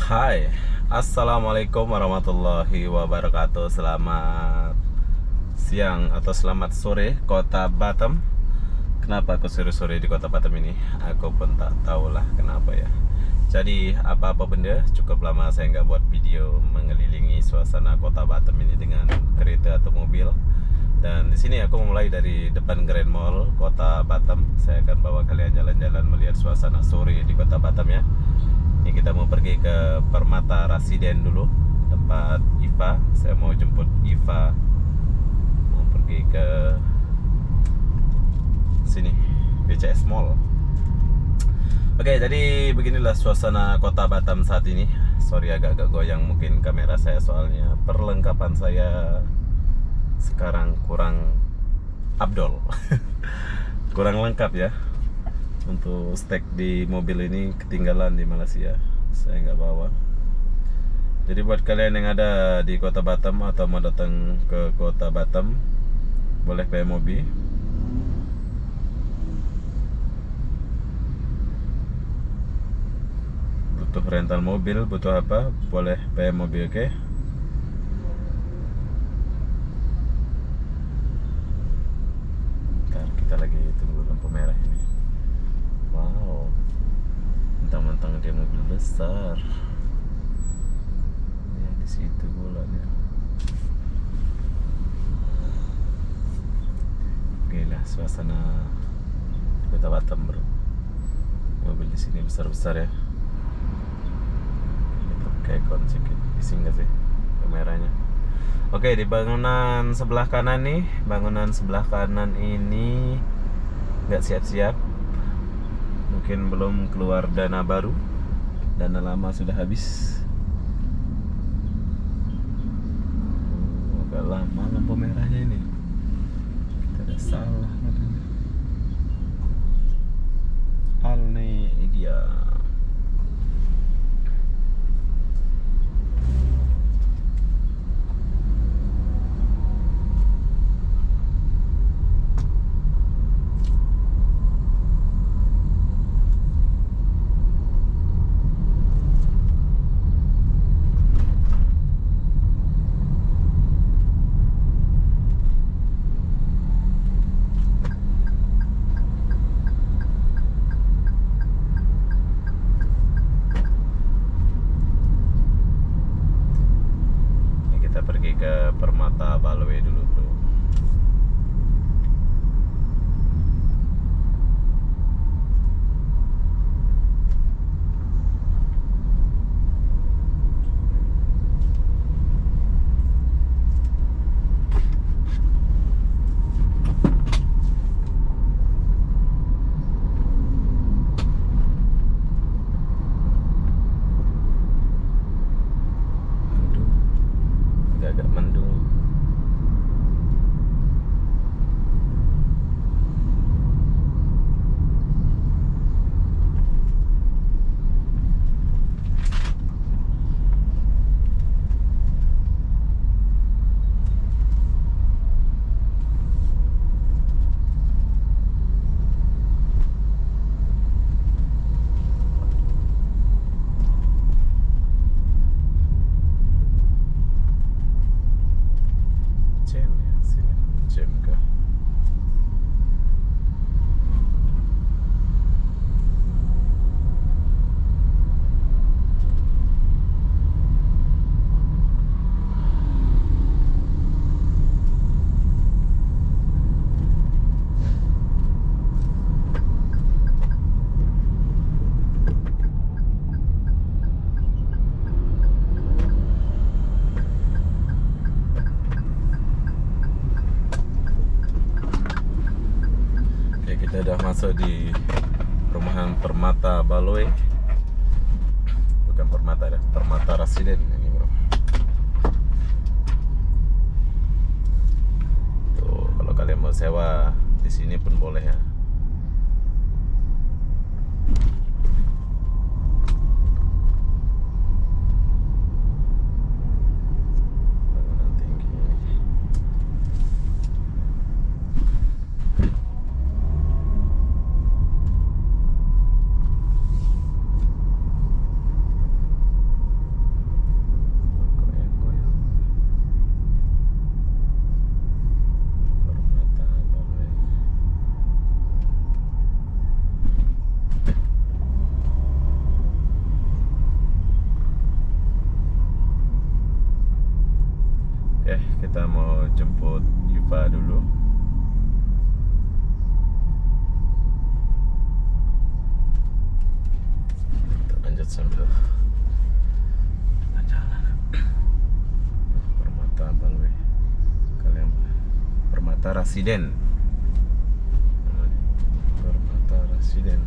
Hai, Assalamualaikum warahmatullahi wabarakatuh. Selamat siang atau selamat sore Kota Batam. Kenapa aku sore-sore di Kota Batam ini? Aku pun tak tahulah kenapa ya. Jadi apa-apa benda, cukup lama saya nggak buat video mengelilingi suasana Kota Batam ini dengan kereta atau mobil. Dan di sini aku mulai dari depan Grand Mall Kota Batam. Saya akan bawa kalian jalan-jalan melihat suasana sore di Kota Batam ya. Ini kita mau pergi ke Permata Residen dulu, tempat Iva. Saya mau jemput Iva, mau pergi ke sini, BCS Mall. Oke, jadi beginilah suasana Kota Batam saat ini. Sorry agak-agak goyang mungkin kamera saya, soalnya perlengkapan saya sekarang kurang abdol. Kurang lengkap ya. Untuk stek di mobil ini ketinggalan di Malaysia, saya nggak bawa. Jadi buat kalian yang ada di Kota Batam atau mau datang ke Kota Batam, boleh PMOB. Butuh rental mobil, butuh apa, boleh PMOB, oke? Ntar kita lagi tunggu lampu merah ini. Wow, mentang-mentang dia mobil besar. Ya di situ bolanya. Oke lah, suasana Kota Batam bro. Mobil di sini besar-besar ya. Kita pakai ikon sedikit, bising gak sih kameranya? Oke, di bangunan sebelah kanan nih, bangunan sebelah kanan ini nggak siap-siap. Mungkin belum keluar dana baru, dana lama sudah habis. Agak lama lampu merahnya ini. Kita ada salah katanya. Alnegia. Pergi ke Permata Baloi dulu bro. Aduh, agak mendung. Jam ya sini, jam kah? Oke, kita udah masuk di perumahan Permata Baloi. Bukan Permata ya, Permata Residen ini bro. Tuh, kalau kalian mau sewa di sini pun boleh ya. Bangunan tinggi. Oke, kita mau jemput Iva dulu. Kita lanjut sambil jalan. Permata Balwe. Kalian Permata Residen. Permata Residen.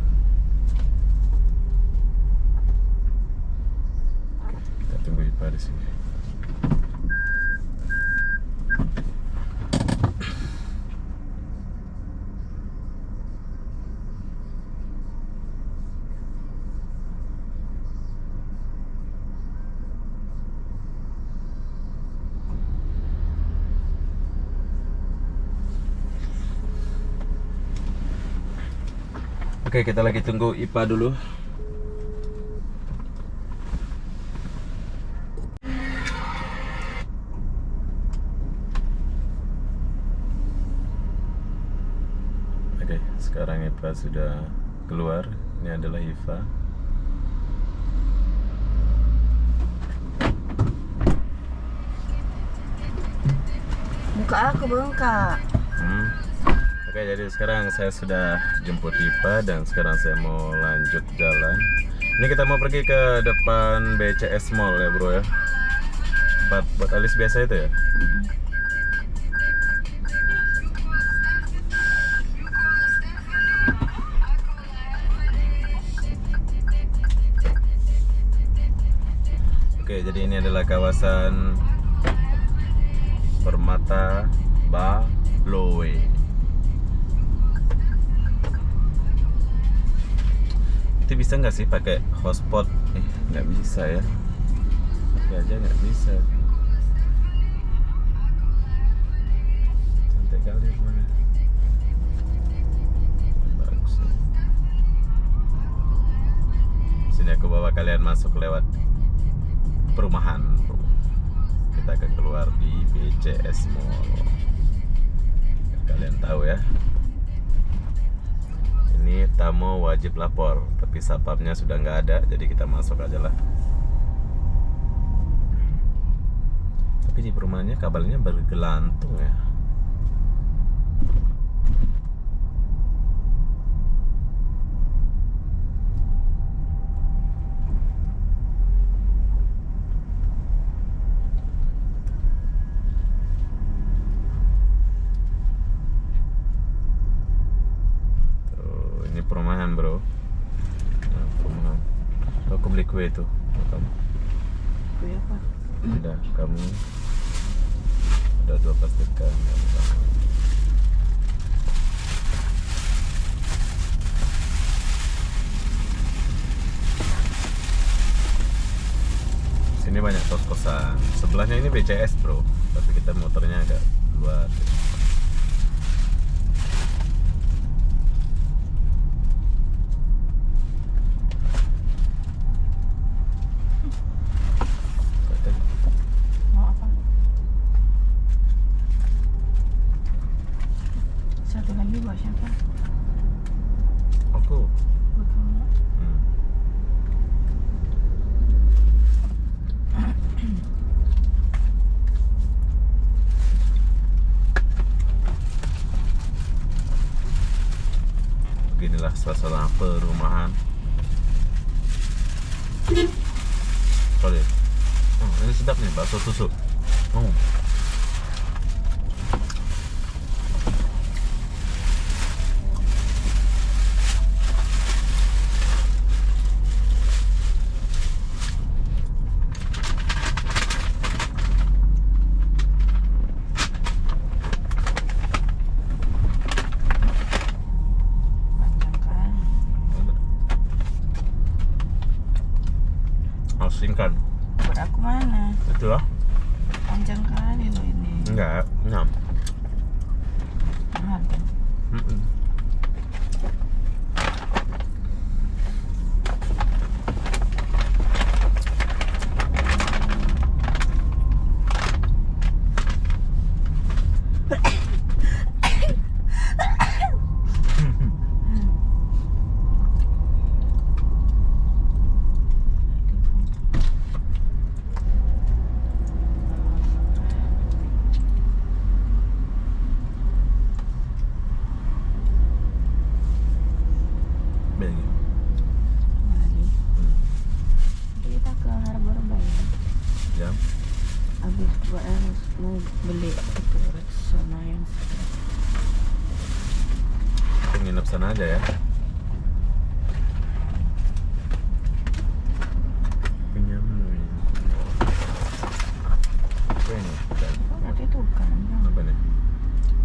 Oke, kita tunggu Iva di sini. Oke, kita lagi tunggu IPA dulu. Oke, sekarang IPA sudah keluar. Ini adalah IPA. Buka aku bengkak. Oke, jadi sekarang saya sudah jemput Ipa dan sekarang saya mau lanjut jalan. Ini kita mau pergi ke depan BCS Mall ya bro ya. Buat alis biasa itu ya. Oke, jadi ini adalah kawasan Permata Balwe. Itu bisa nggak sih pakai hotspot? Nggak bisa ya. Tapi aja nggak bisa. Cantik kali rumahnya. Bagus nih. Sini aku bawa kalian masuk lewat perumahan. Kita akan keluar di BCS Mall. Biar kalian tahu ya. Ini tamu wajib lapor, tapi satpamnya sudah nggak ada, jadi kita masuk aja lah. Tapi di perumahannya kabelnya bergelantung ya. Perumahan bro. Nah, perumahan. Aku beli kue itu. Kamu? Kue apa? Tidak, kamu ada 2 plastikan. Sini banyak kos-kosan. Sebelahnya ini BCS bro, tapi kita motornya agak luar. Beginilah suasana perumahan. Sorry. Ini sedap nih bakso tusuk. Singkan. Buat aku mana? Itu lah. Panjang kali loh ini. Enggak, 6. Mahal. jam. Habis mau beli itu Rexona yang Kita nginep sana aja ya. Penyamun. Apa ini? Bukan. nanti itu kan. Apa nih?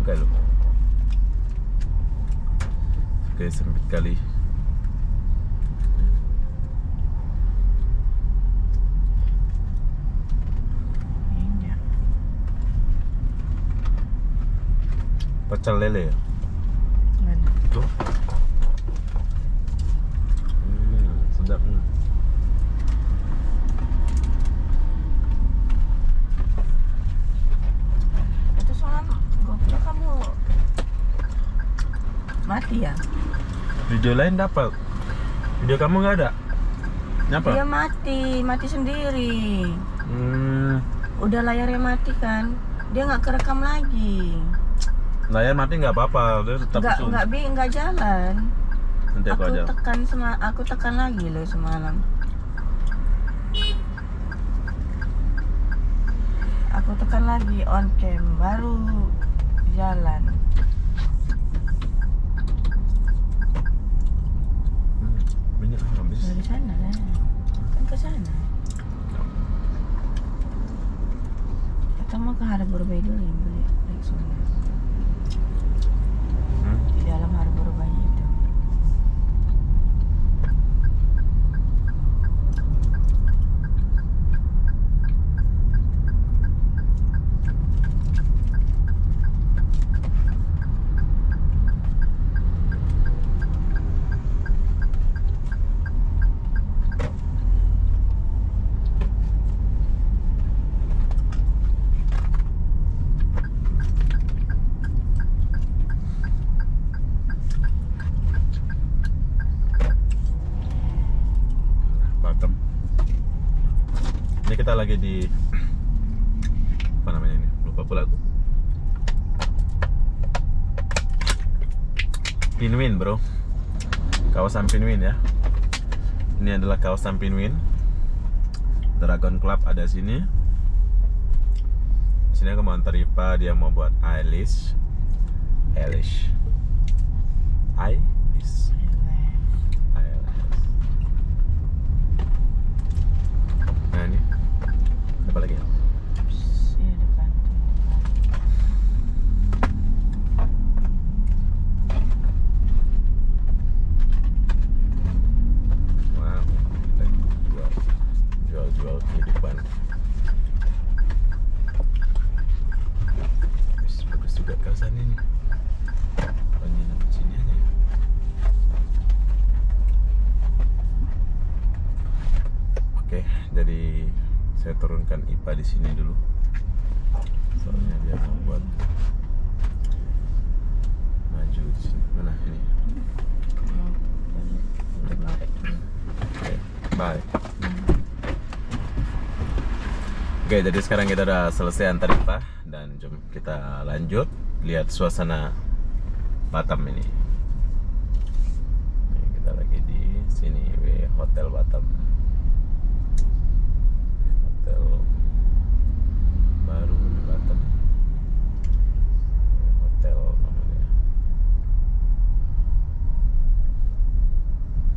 Bukan lu. Oke, sempit kali. Iya. Pecel lele ya? Mana? Tuh. Sedap. Itu soalnya GoPro kamu mati ya? Video lain dapat. Video kamu nggak ada? Nyapa? Dia mati sendiri. Hmm, Udah layarnya mati kan, dia nggak kerekam lagi. layar mati nggak apa-apa, dia tetap zoom. Nggak jalan. Nanti aku aja. Aku tekan lagi loh semalam. Aku tekan lagi on cam baru jalan. Minyak habis. Dari sana lah, kan ke sana. Kita mau ke Harbor Bay dulu yang beli Rexona. Di dalam Harbor Bay itu. Batam. Ini kita lagi di apa namanya ini? Lupa pula aku. Pinwin, bro. Kawasan Pinwin ya. Ini adalah kawasan Pinwin. Dragon Club ada sini. Di sini aku mau antar Ipa, dia mau buat eyelash. Eyelash. Nah ini apa lagi? Iya depan tuh. Wow, kita jual kehidupan. Bagus juga kawasan ini. Nginep di sini aja ya. Oke, jadi saya turunkan Ipa di sini dulu. Soalnya dia mau buat maju di sini. Mana ini? Mau beli udah balik dulu. Oke, bye. Oke, jadi sekarang kita udah selesai antar Ipa dan jom kita lanjut lihat suasana Batam ini. Ini kita lagi di sini, Hotel Batam. Hotel baru di Batam. Hotel namanya.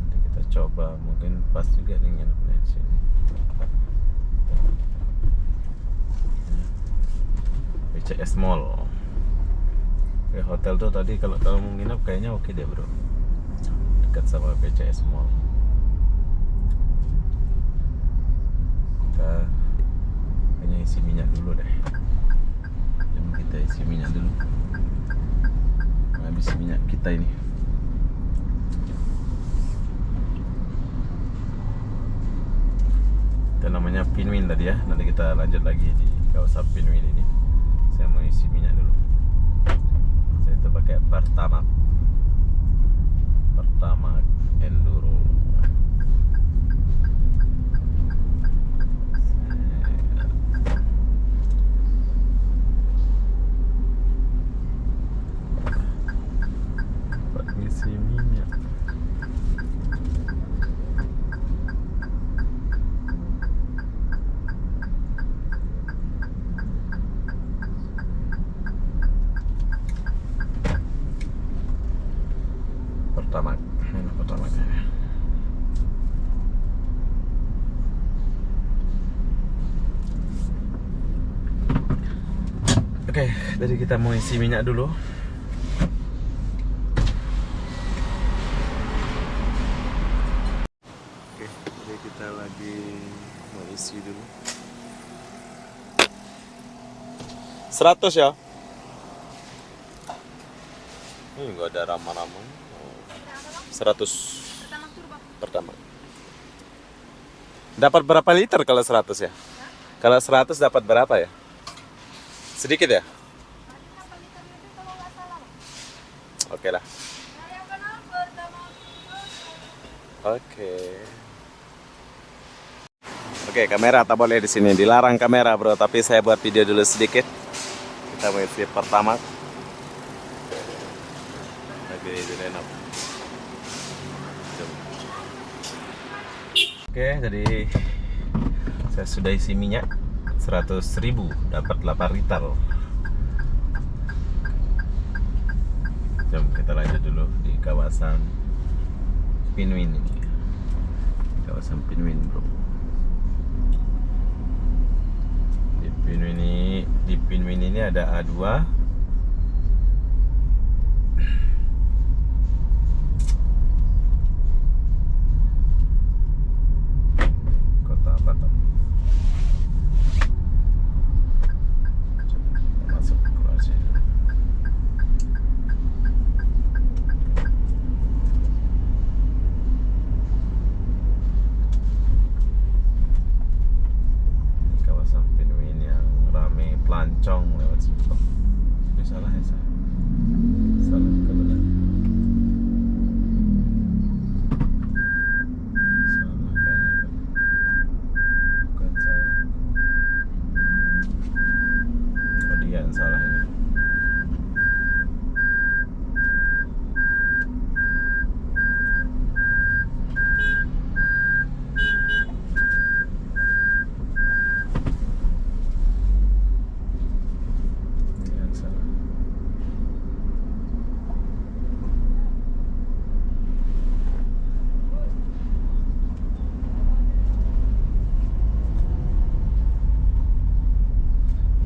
Nanti kita coba, mungkin pas juga nih nginepnya di sini. PCS Mall. Oke, hotel tuh tadi kalau mau nginep kayaknya oke deh, bro. Dekat sama PCS Mall. Kita kayaknya isi minyak dulu deh. Jom kita isi minyak dulu. Habis minyak kita ini. Itu namanya Pinwin tadi ya. Nanti kita lanjut lagi di kawasan Pinwin ini. Saya mau isi minyak dulu. Saya itu pakai Pertamax Enduro. Buat ngisi minyak. Oke, jadi kita mau isi minyak dulu. Oke, jadi kita lagi mau isi dulu. 100 ya? Ini nggak ada rama-rama. 100 pertama. Dapat berapa liter kalau 100 ya? Kalau 100 dapat berapa ya? Sedikit ya? Oke lah. Oke, kamera tak boleh di sini. Dilarang kamera, bro. Tapi saya buat video dulu sedikit. Kita mau isi pertama. Lagi direnov. Oke, jadi saya sudah isi minyak 100.000, dapat 8 liter. Jom kita lanjut dulu di kawasan Pinwin ini. Kawasan Pinwin, bro. Di Pinwin ini ada A2. Kota Batam. Kita masuk ke Kroasia. Kawasan Pinwin yang rame pelancong lewat situ. Ini salah ya saya? Salah ke benar? Salah kayaknya. Bukan salah. Oh, dia yang salah ini. Dia yang salah.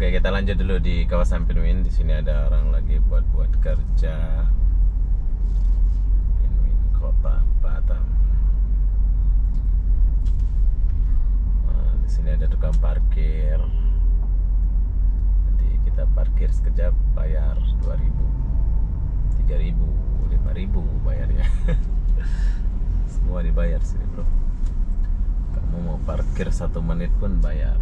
Oke, kita lanjut dulu di kawasan Pinwin. Di sini ada orang lagi buat kerja. Pinwin, Kota Batam. Nah, di sini ada tukang parkir. Nanti kita parkir sekejap, bayar 2.000, 3.000, 5.000 bayarnya. Semua dibayar sini, bro. Kamu mau parkir 1 menit pun bayar.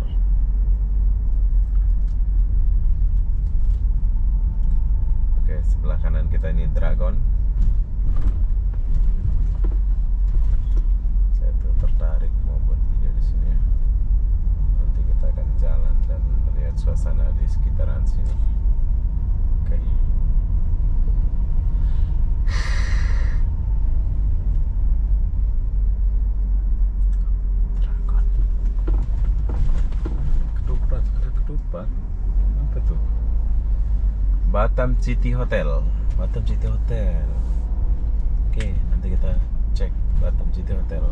Oke, sebelah kanan kita ini Dragon. Saya tuh tertarik mau buat video di sini ya. Nanti kita akan jalan dan melihat suasana di sekitaran sini. Oke. Dragon. Ketupat, ada ketupat. Apa tuh? Batam City Hotel. Batam City Hotel. Oke, nanti kita cek Batam City Hotel.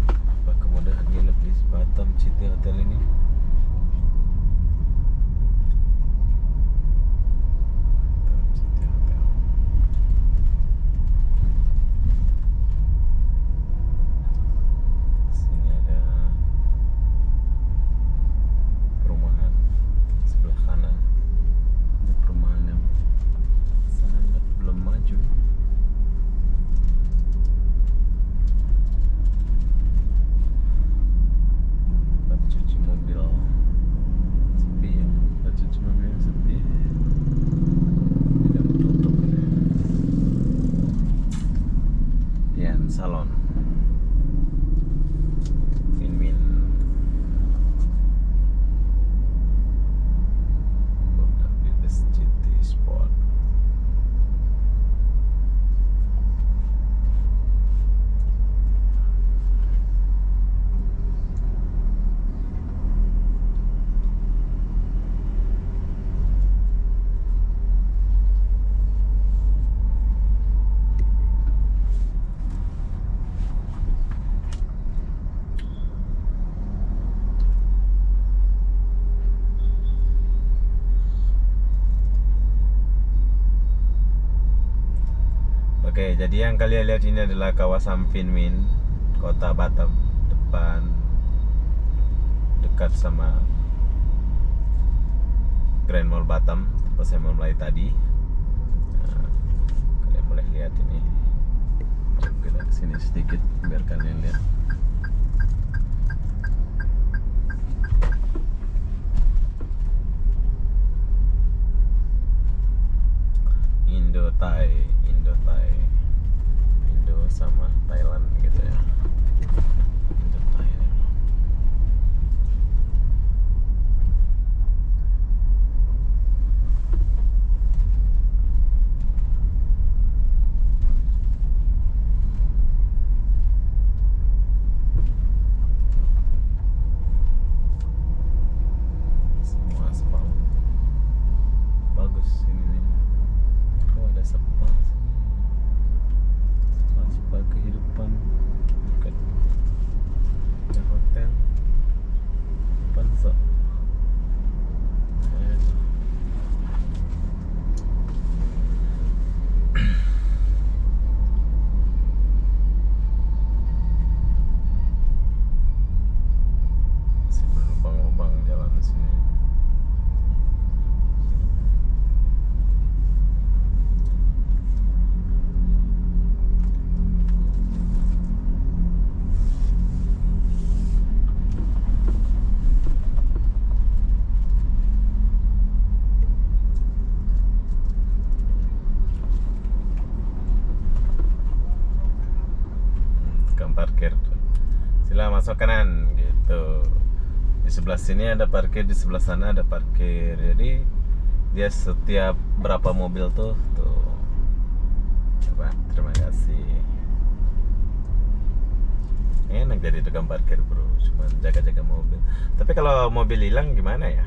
Apa kemudahan nginep di Batam City Hotel ini? Batam City Hotel. Sini ada perumahan sebelah kanan. Ini perumahan yang sangat belum maju. Oke, jadi yang kalian lihat ini adalah kawasan Pinmin, Kota Batam, depan dekat sama Grand Mall Batam, tempat saya mau mulai tadi. Nah, kalian boleh lihat ini. Coba kita kesini sedikit biar kalian lihat. Indo Thai, Indo sama Thailand gitu ya. Indo Thai ini. Semua aspal. Bagus ini nih. Oh, ada spa sini. Spa kehidupan dekat ada hotel Panza. Masih berlubang-lubang jalan sini. Tukang parkir, sila masuk kanan gitu. Di sebelah sini ada parkir, di sebelah sana ada parkir. Jadi dia setiap berapa mobil tuh coba, terima kasih. Enak jadi tukang parkir bro, cuma jaga-jaga mobil. Tapi kalau mobil hilang gimana ya?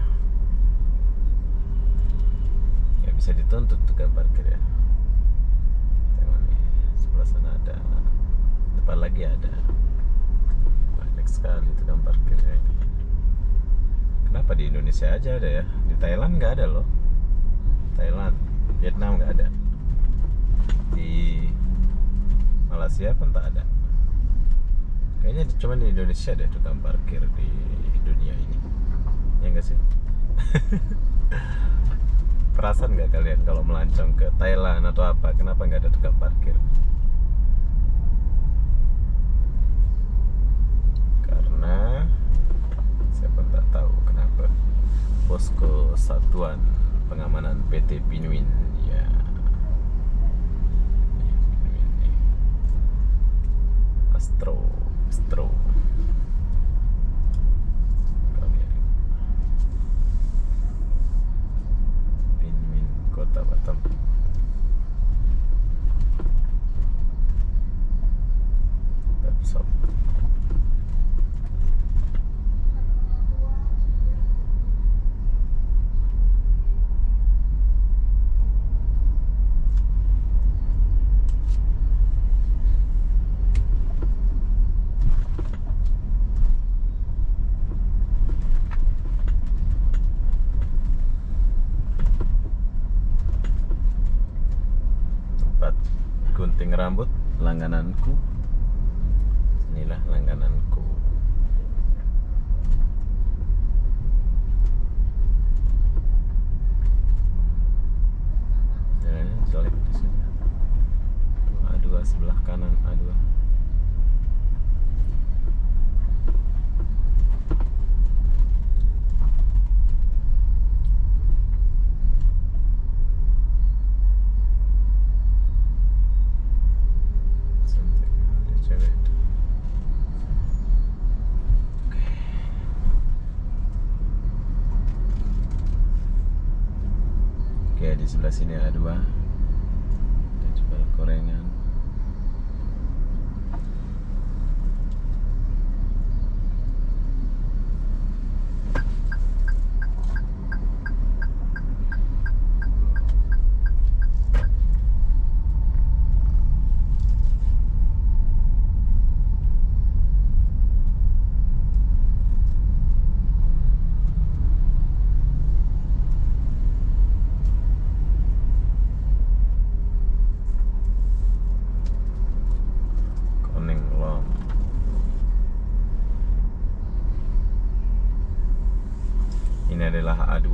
Ya bisa dituntut tukang parkir ya. Tengok nih, sebelah sana ada, depan lagi ada. Banyak sekali tukang parkirnya. Kenapa di Indonesia aja ada ya? Di Thailand nggak ada loh. Thailand, Vietnam nggak ada. Di Malaysia pun tak ada. Kayaknya cuma di Indonesia deh tukang parkir di dunia ini. Ya nggak sih? Perasaan nggak kalian kalau melancong ke Thailand atau apa, kenapa nggak ada tukang parkir? Karena siapa tak tahu kenapa. Posko Satuan Pengamanan PT Pinmin ya. Pinmin nih. Astro. Pinmin Kota Batam. Webshop. Tempat gunting rambut langgananku. Inilah langgananku. Ya, Zolik di sini. A2 sebelah kanan A2. Cantik ada cewek. Oke, di sebelah sini A2. Ada jual gorengan. Ini adalah A2.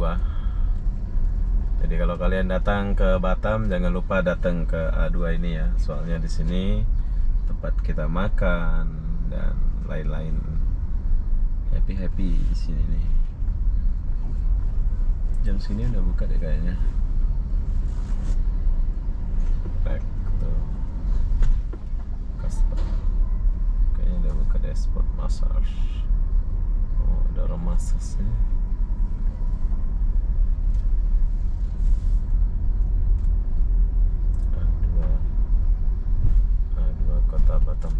Jadi kalau kalian datang ke Batam jangan lupa datang ke A2 ini ya. Soalnya di sini tempat kita makan dan lain-lain. Happy di sini nih. Jam sini udah buka deh kayaknya. Back to customer. Kayaknya udah buka deh spot massage. Oh, ada orang massage nih. A2 Kota Batam.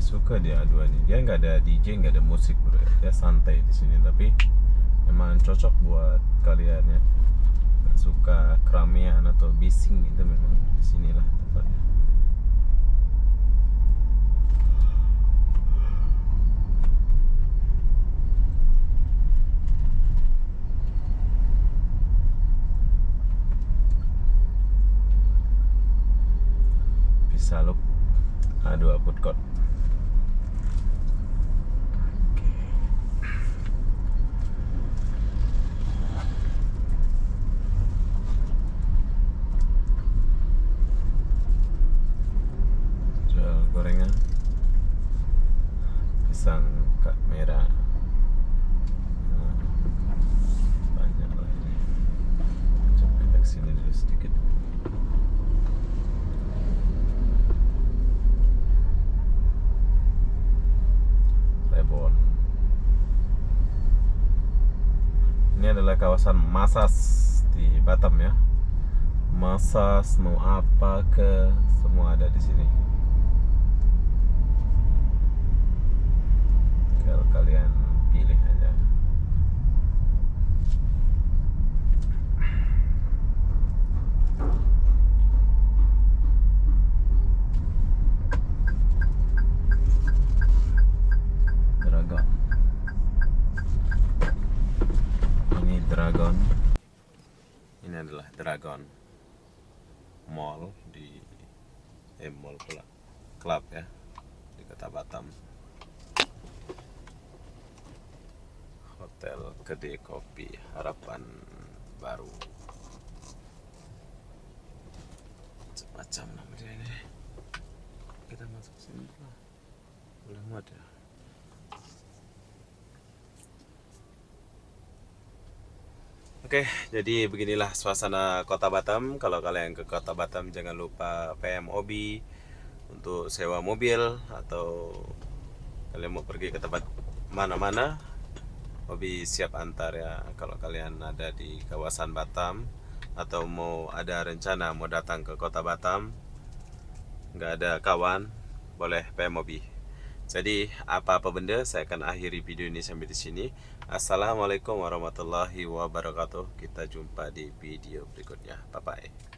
Suka dia A2 ini. Dia nggak ada DJ, nggak ada musik bro. Dia santai di sini, tapi memang cocok buat kalian ya nggak suka keramaian atau bising itu, memang di sinilah tempatnya. Bisa look A2 food court. Gorengan, pisang kak merah, banyak lah ini. Coba kita kesini dulu sedikit. Rebon. Ini adalah kawasan massage di Batam ya. Massage mau apa ke semua ada di sini. Kalau kalian pilih aja. Dragon. Ini Dragon. Ini adalah Dragon Mall di mall pula, club ya, di Kota Batam. Hotel Kedai Kopi Harapan Baru, macam nama dia ini. Kita masuk sini lah, boleh muat ya. Oke, jadi beginilah suasana Kota Batam. Kalau kalian ke Kota Batam jangan lupa PM Obi untuk sewa mobil, atau kalian mau pergi ke tempat mana-mana, Obi siap antar ya. Kalau kalian ada di kawasan Batam atau mau ada rencana mau datang ke Kota Batam, nggak ada kawan, boleh PM Obi. Jadi apa-apa benda saya akan akhiri video ini sampai di sini. Assalamualaikum warahmatullahi wabarakatuh. Kita jumpa di video berikutnya. Bye bye.